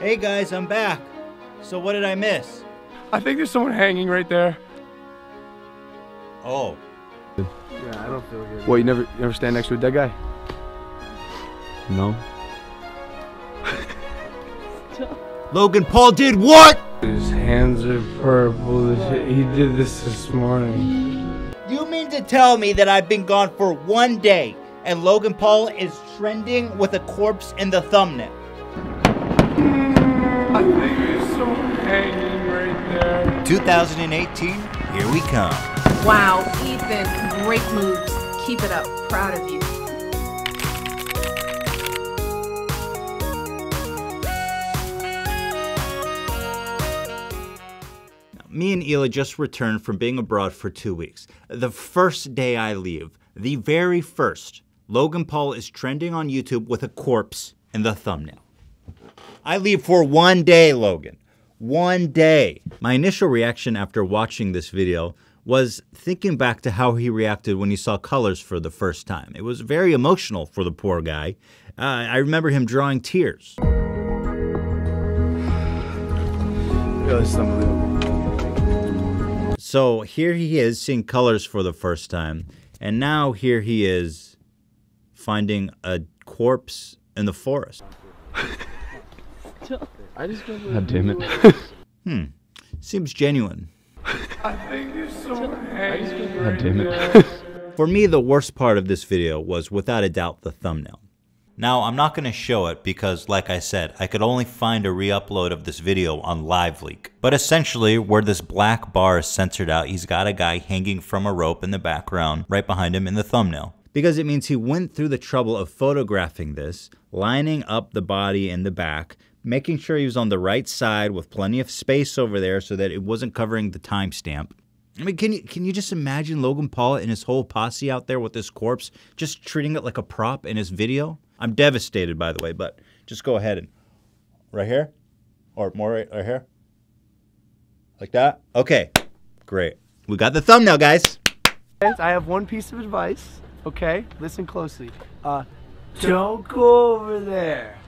Hey guys, I'm back. So what did I miss? I think there's someone hanging right there. Oh. Yeah, I don't feel good. What, you never stand next to a dead guy? No. Logan Paul did what? His hands are purple. He did this morning. You mean to tell me that I've been gone for 1 day and Logan Paul is trending with a corpse in the thumbnail? I think there's someone hanging right there. 2018, here we come. Wow, Ethan, great moves. Keep it up. Proud of you. Me and Hila just returned from being abroad for 2 weeks. The first day I leave, the very first, Logan Paul is trending on YouTube with a corpse in the thumbnail. I leave for 1 day, Logan. 1 day. My initial reaction after watching this video was thinking back to how he reacted when he saw colors for the first time. It was very emotional for the poor guy. I remember him drawing tears. It's unbelievable. So here he is seeing colors for the first time, and now here he is finding a corpse in the forest. God damn it. Seems genuine. I think there's someone hanging God right damn there. it. For me, the worst part of this video was without a doubt the thumbnail. Now, I'm not going to show it because, like I said, I could only find a re-upload of this video on LiveLeak. But essentially, where this black bar is censored out, he's got a guy hanging from a rope in the background, right behind him in the thumbnail. Because it means he went through the trouble of photographing this, lining up the body in the back, making sure he was on the right side with plenty of space over there so that it wasn't covering the timestamp. I mean, can you just imagine Logan Paul and his whole posse out there with this corpse, just treating it like a prop in his video? I'm devastated, by the way, but just go ahead and... Right here? Or more right here? Like that? Okay, great. We got the thumbnail, guys. I have one piece of advice, okay? Listen closely. Don't go over there.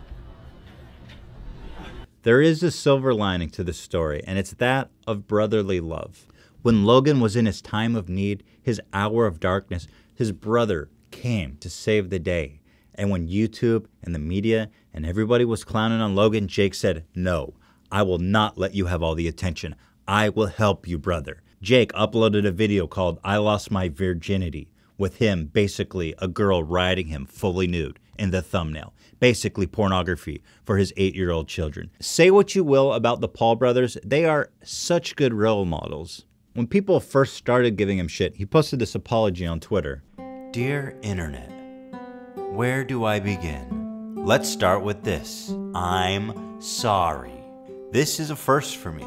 There is a silver lining to this story, and it's that of brotherly love. When Logan was in his time of need, his hour of darkness, his brother came to save the day. And when YouTube and the media and everybody was clowning on Logan, Jake said, "No, I will not let you have all the attention. I will help you, brother." Jake uploaded a video called "I Lost My Virginity" with him, basically a girl riding him fully nude in the thumbnail. Basically pornography for his 8-year-old children. Say what you will about the Paul brothers, they are such good role models. When people first started giving him shit, he posted this apology on Twitter. "Dear Internet, where do I begin? Let's start with this. I'm sorry. This is a first for me.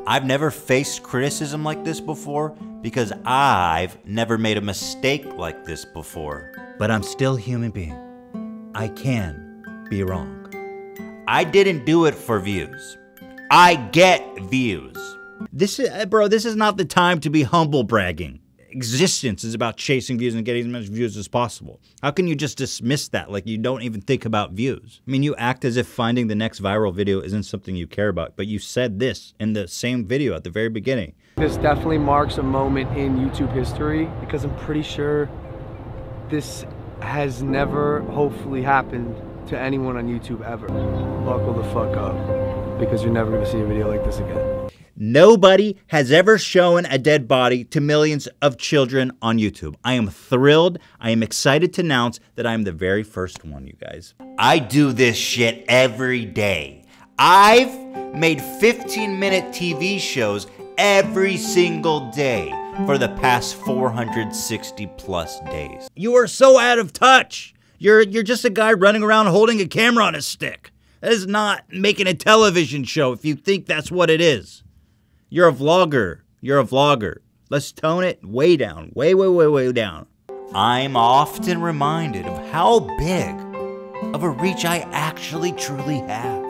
I've never faced criticism like this before because I've never made a mistake like this before. But I'm still a human being. I can be wrong. I didn't do it for views. I get views. This is not the time to be humble bragging. Existence is about chasing views and getting as much views as possible. How can you just dismiss that like you don't even think about views? I mean, you act as if finding the next viral video isn't something you care about, but you said this in the same video at the very beginning. This definitely marks a moment in YouTube history because I'm pretty sure this has never hopefully happened to anyone on YouTube ever. Buckle the fuck up because you're never gonna see a video like this again. Nobody has ever shown a dead body to millions of children on YouTube. I am thrilled. I am excited to announce that I am the very first one, you guys. I do this shit every day. I've made 15-minute TV shows every single day for the past 460 plus days. You are so out of touch. You're just a guy running around holding a camera on a stick. That is not making a television show if you think that's what it is. You're a vlogger. You're a vlogger. Let's tone it way down. Way down. I'm often reminded of how big of a reach I actually truly have.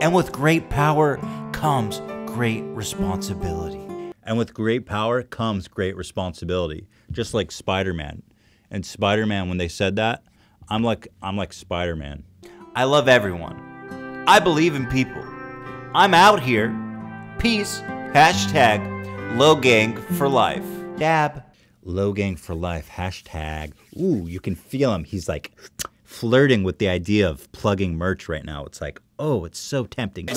And with great power comes great responsibility. And with great power comes great responsibility. Just like Spider-Man. And Spider-Man, when they said that, I'm like Spider-Man. I love everyone. I believe in people. I'm out here. Peace. Hashtag Logang for life. Dab. Logang for life. Hashtag. Ooh, you can feel him. He's like flirting with the idea of plugging merch right now. It's like, oh, it's so tempting.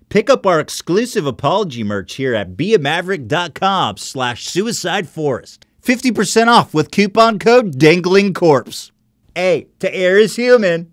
Pick up our exclusive apology merch here at beamaverick.com/suicideforest. 50% off with coupon code DanglingCorpse. Hey, to err is human.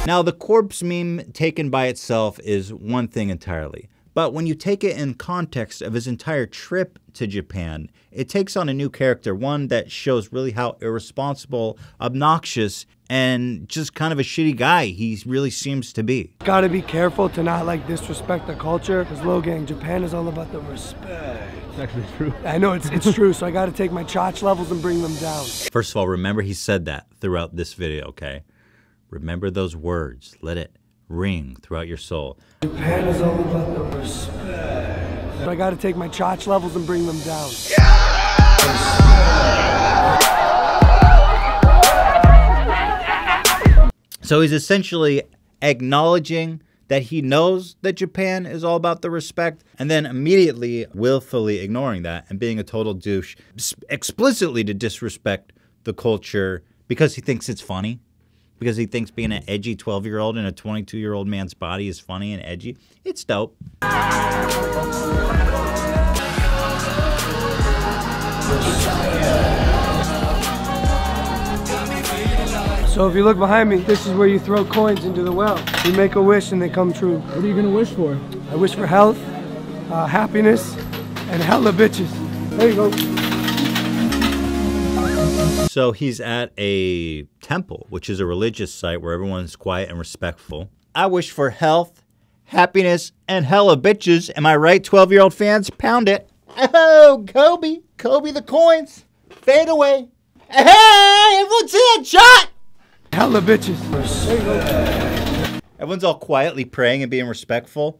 Now, the corpse meme taken by itself is one thing entirely. But when you take it in context of his entire trip to Japan, it takes on a new character, one that shows really how irresponsible, obnoxious, and just kind of a shitty guy he really seems to be. Gotta be careful to not like disrespect the culture, because Logang, Japan is all about the respect. It's actually true. I know it's true, so I gotta take my chotch levels and bring them down. First of all, remember he said that throughout this video, okay? Remember those words. Let it ring throughout your soul. Japan is all about the respect. So I gotta take my chotch levels and bring them down. So he's essentially acknowledging that he knows that Japan is all about the respect, and then immediately willfully ignoring that and being a total douche, explicitly to disrespect the culture because he thinks it's funny. Because he thinks being an edgy 12-year-old in a 22-year-old man's body is funny and edgy. It's dope. So if you look behind me, this is where you throw coins into the well. You make a wish and they come true. What are you gonna wish for? I wish for health, happiness, and hella bitches. There you go. So he's at a temple, which is a religious site where everyone's quiet and respectful. I wish for health, happiness, and hella bitches. Am I right, 12-year-old fans? Pound it. Oh, Kobe. Kobe the coins. Fade away. Hey, everyone see that shot? Hella bitches. There you go. Everyone's all quietly praying and being respectful.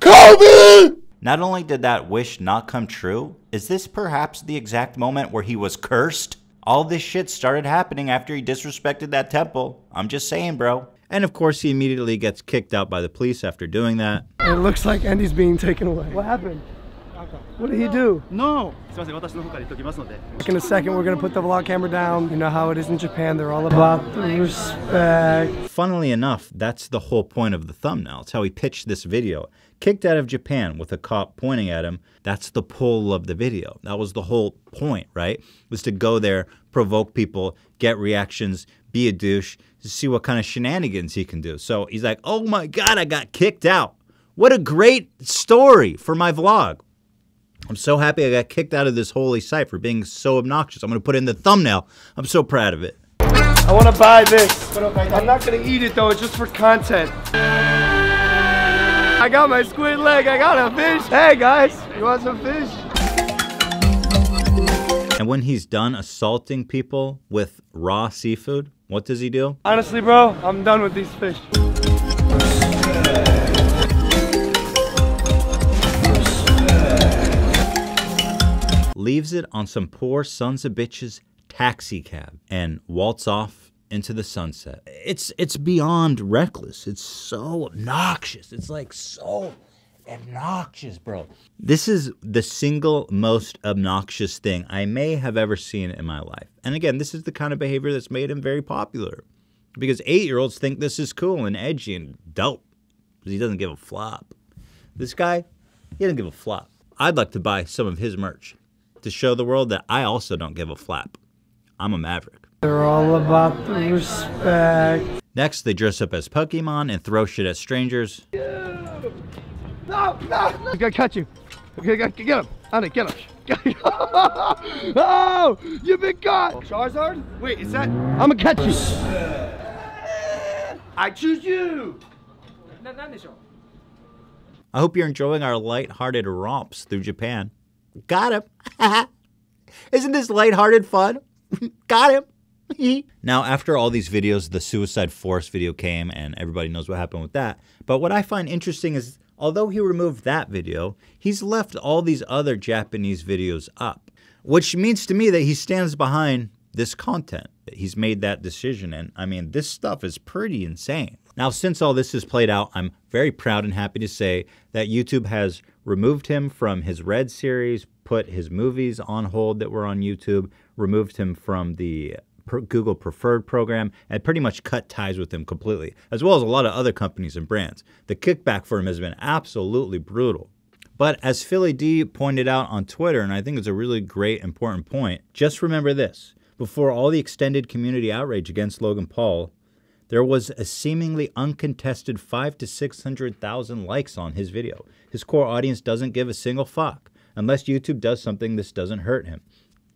Kobe! Not only did that wish not come true, is this perhaps the exact moment where he was cursed? All this shit started happening after he disrespected that temple. I'm just saying, bro. And of course, he immediately gets kicked out by the police after doing that. It looks like Andy's being taken away. What happened? What did he do? No! In a second, we're gonna put the vlog camera down. You know how it is in Japan, they're all about the respect. Funnily enough, that's the whole point of the thumbnail. It's how he pitched this video. Kicked out of Japan with a cop pointing at him. That's the pull of the video. That was the whole point, right? Was to go there, provoke people, get reactions, be a douche, to see what kind of shenanigans he can do. So he's like, oh my God, I got kicked out. What a great story for my vlog. I'm so happy I got kicked out of this holy site for being so obnoxious. I'm gonna put it in the thumbnail. I'm so proud of it. I wanna buy this. I'm not gonna eat it though, it's just for content. I got my squid leg, I got a fish. Hey guys, you want some fish? And when he's done assaulting people with raw seafood, what does he do? Honestly, bro, I'm done with these fish. Leaves it on some poor sons of bitches taxi cab and waltz off into the sunset. It's beyond reckless. It's so obnoxious. It's like so obnoxious, bro. This is the single most obnoxious thing I may have ever seen in my life. And again, this is the kind of behavior that's made him very popular. Because 8-year-olds think this is cool and edgy and dope. Because he doesn't give a flop. This guy, he doesn't give a flop. I'd like to buy some of his merch to show the world that I also don't give a flap. I'm a maverick. They're all about the respect. Next, they dress up as Pokemon and throw shit at strangers. No, no! I gotta catch you. Okay, get him. Honey, get him. Oh, you've been caught. Charizard? Wait, is that? I'm gonna catch you. I choose you. I hope you're enjoying our lighthearted romps through Japan. Got him. Isn't this lighthearted fun? Got him. Now, after all these videos, the Suicide Forest video came and everybody knows what happened with that. But what I find interesting is, although he removed that video, he's left all these other Japanese videos up, which means to me that he stands behind this content. He's made that decision, and I mean, this stuff is pretty insane. Now, since all this has played out, I'm very proud and happy to say that YouTube has removed him from his Red series, put his movies on hold that were on YouTube, removed him from the Google Preferred program, and pretty much cut ties with him completely, as well as a lot of other companies and brands. The kickback for him has been absolutely brutal. But as Philly D pointed out on Twitter, and I think it's a really great, important point, just remember this. Before all the extended community outrage against Logan Paul, there was a seemingly uncontested 500,000 to 600,000 likes on his video. His core audience doesn't give a single fuck. Unless YouTube does something, this doesn't hurt him.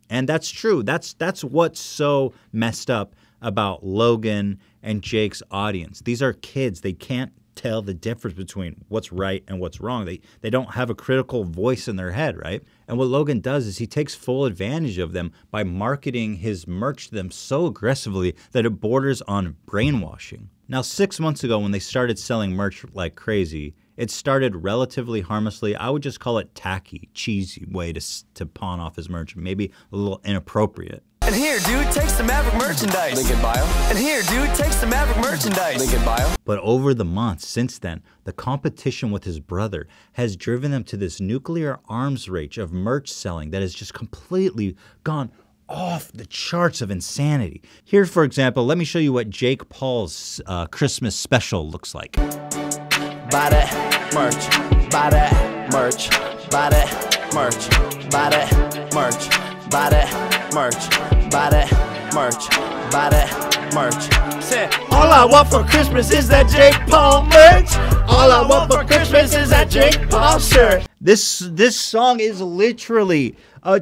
And that's true. That's what's so messed up about Logan and Jake's audience. These are kids. They can't tell the difference between what's right and what's wrong. They don't have a critical voice in their head, right? And what Logan does is he takes full advantage of them by marketing his merch to them so aggressively that it borders on brainwashing. Now, 6 months ago when they started selling merch like crazy, it started relatively harmlessly. I would just call it tacky, cheesy way to pawn off his merch, maybe a little inappropriate. And here, dude, take some Maverick merchandise. Link in bio. And here, dude, take some Maverick merchandise. Link in bio. But over the months since then, the competition with his brother has driven them to this nuclear arms race of merch selling that has just completely gone off the charts of insanity. Here, for example, let me show you what Jake Paul's Christmas special looks like. Buy that merch. Buy that merch. Buy that merch. Buy that merch. Buy that merch. Buy that merch. Buy that merch. Say, all I want for Christmas is that Jake Paul merch. All I want for Christmas is that Jake Paul shirt. This song is literally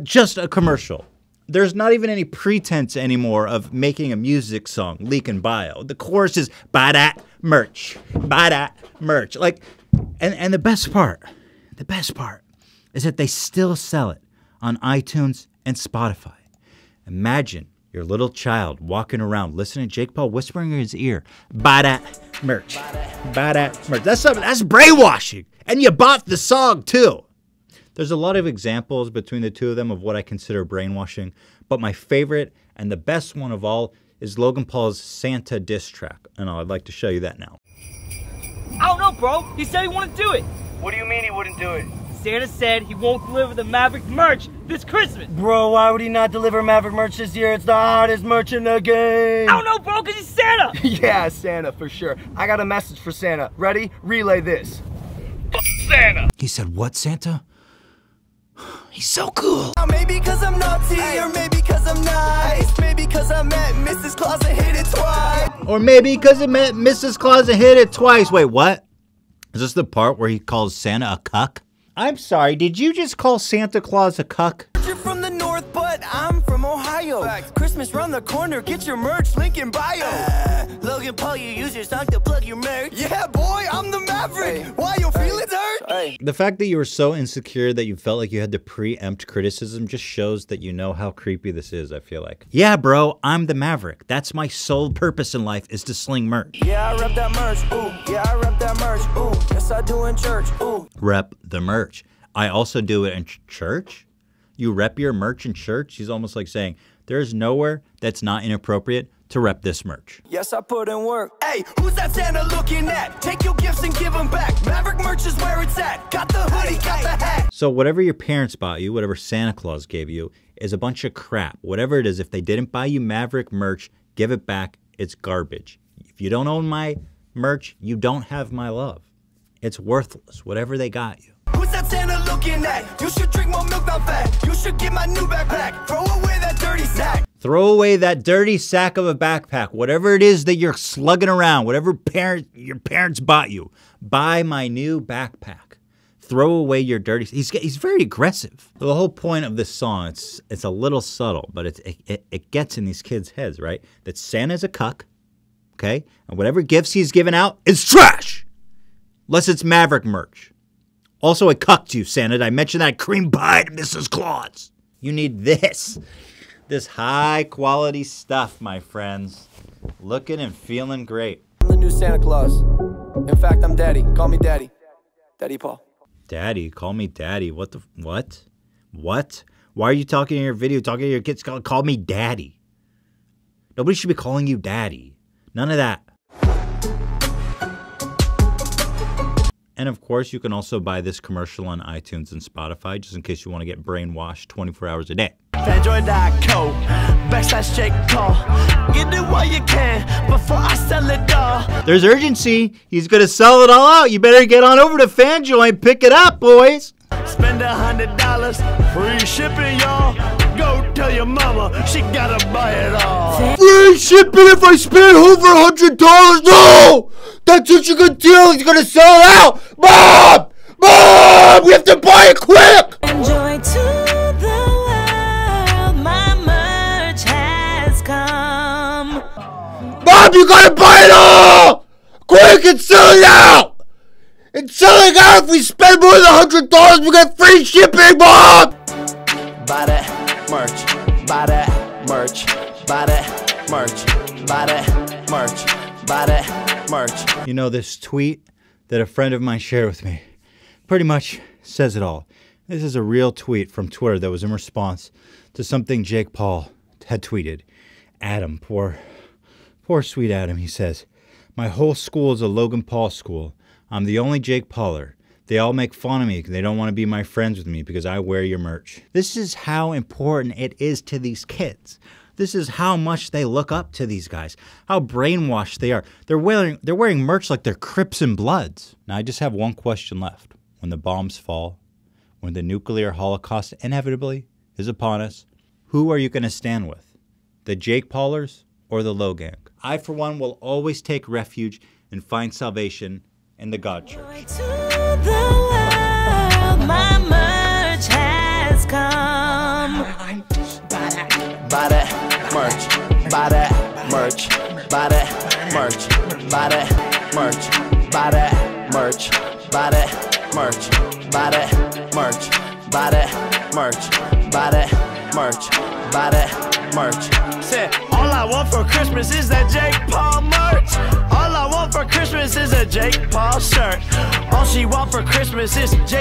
just a commercial. There's not even any pretense anymore of making a music song, leak in bio. The chorus is, buy that merch, buy that merch. Like, and the best part is that they still sell it on iTunes and Spotify. Imagine your little child walking around listening to Jake Paul whispering in his ear, buy that merch, buy that merch. That's brainwashing. And you bought the song too. There's a lot of examples between the two of them of what I consider brainwashing, but my favorite and the best one of all is Logan Paul's Santa diss track, and I'd like to show you that now. I don't know, bro. He said he wouldn't do it. What do you mean he wouldn't do it? Santa said he won't deliver the Maverick merch this Christmas. Bro, why would he not deliver Maverick merch this year? It's the hottest merch in the game. I don't know, bro, because he's Santa. Yeah, Santa, for sure. I got a message for Santa. Ready? Relay this. Santa. He said, what, Santa? He's so cool. Maybe because I'm naughty, or maybe because I'm nice. Maybe because I met Mrs. Claus and hit it twice. Or maybe because I met Mrs. Claus and hit it twice. Wait, what? Is this the part where he calls Santa a cuck? I'm sorry, did you just call Santa Claus a cuck? You're from the north, but I'm from Ohio. Christmas round the corner, get your merch, link in bio. Logan Paul, you use your song to plug your merch. Yeah, boy, I'm the Maverick. Why your feelings hurt? The fact that you were so insecure that you felt like you had to preempt criticism just shows that you know how creepy this is, I feel like. Yeah, bro, I'm the Maverick. That's my sole purpose in life, is to sling merch. Yeah, I rep that merch, ooh. Yeah, I rep that merch, ooh. Yes, I do in church, ooh. Rep the merch. I also do it in church? You rep your merch in church? He's almost like saying, there's nowhere that's not inappropriate to rep this merch. Yes, I put in work. Hey, who's that Santa looking at? Take your gifts and give them back. Maverick merch is where it's at. Got the hoodie, got the hat. So whatever your parents bought you, whatever Santa Claus gave you, is a bunch of crap. Whatever it is, if they didn't buy you Maverick merch, give it back. It's garbage. If you don't own my merch, you don't have my love. It's worthless, whatever they got you. Who's that Santa looking at? You should drink more milk, not fat. You should get my new backpack. Throw away that dirty sack. Throw away that dirty sack of a backpack. Whatever it is that you're slugging around, whatever your parents bought you, buy my new backpack. Throw away your dirty. He's very aggressive. The whole point of this song, it's a little subtle, but it gets in these kids' heads, right? That Santa's a cuck, okay? And whatever gifts he's giving out is trash, unless it's Maverick merch. Also, I cucked you, Santa. I mentioned that cream pie to Mrs. Claus. You need this high-quality stuff, my friends. Looking and feeling great. I'm the new Santa Claus. In fact, I'm Daddy. Call me Daddy. Daddy Paul. Daddy, call me Daddy. What? What? Why are you talking in your video, talking to your kids? Call me Daddy. Nobody should be calling you daddy. None of that. And of course, you can also buy this commercial on iTunes and Spotify, just in case you want to get brainwashed 24 hours a day. Fanjoy.co, /Jake Paul. Get it while you can before I sell it all. There's urgency. He's going to sell it all out. You better get on over to Fanjoy and pick it up, boys. Spend $100, free shipping, y'all. Go tell your mama she gotta buy it all. Free shipping if I spend over $100. No! That's such a good deal. He's gonna sell it out. Mom! Mom! We have to buy it quick! Enjoy to the world. My merch has come. Mom, you gotta buy it all! Quick, it's selling out! It's selling out. If we spend more than $100, we get free shipping, Mom! Buy that merch, buy that merch, buy that merch, buy that merch, buy that merch. You know, this tweet that a friend of mine shared with me pretty much says it all. This is a real tweet from Twitter that was in response to something Jake Paul had tweeted. Adam, poor sweet Adam, he says, "My whole school is a Logan Paul school. I'm the only Jake Pauler. They all make fun of me because they don't want to be my friends with me because I wear your merch." This is how important it is to these kids. This is how much they look up to these guys, how brainwashed they are. They're wearing merch like they're Crips and Bloods. Now, I just have one question left. When the bombs fall, when the nuclear holocaust inevitably is upon us, who are you going to stand with? The Jake Paulers or the Logang? I, for one, will always take refuge and find salvation in the God Church. To the world, my merch has come. Buy that merch, buy that merch, buy that merch, buy that merch, buy that merch, buy that merch, buy that merch, buy that merch, buy that merch, buy that merch. Said, all I want for Christmas is that Jake Paul merch. All I want for Christmas is a Jake Paul shirt. All she want for Christmas is Jake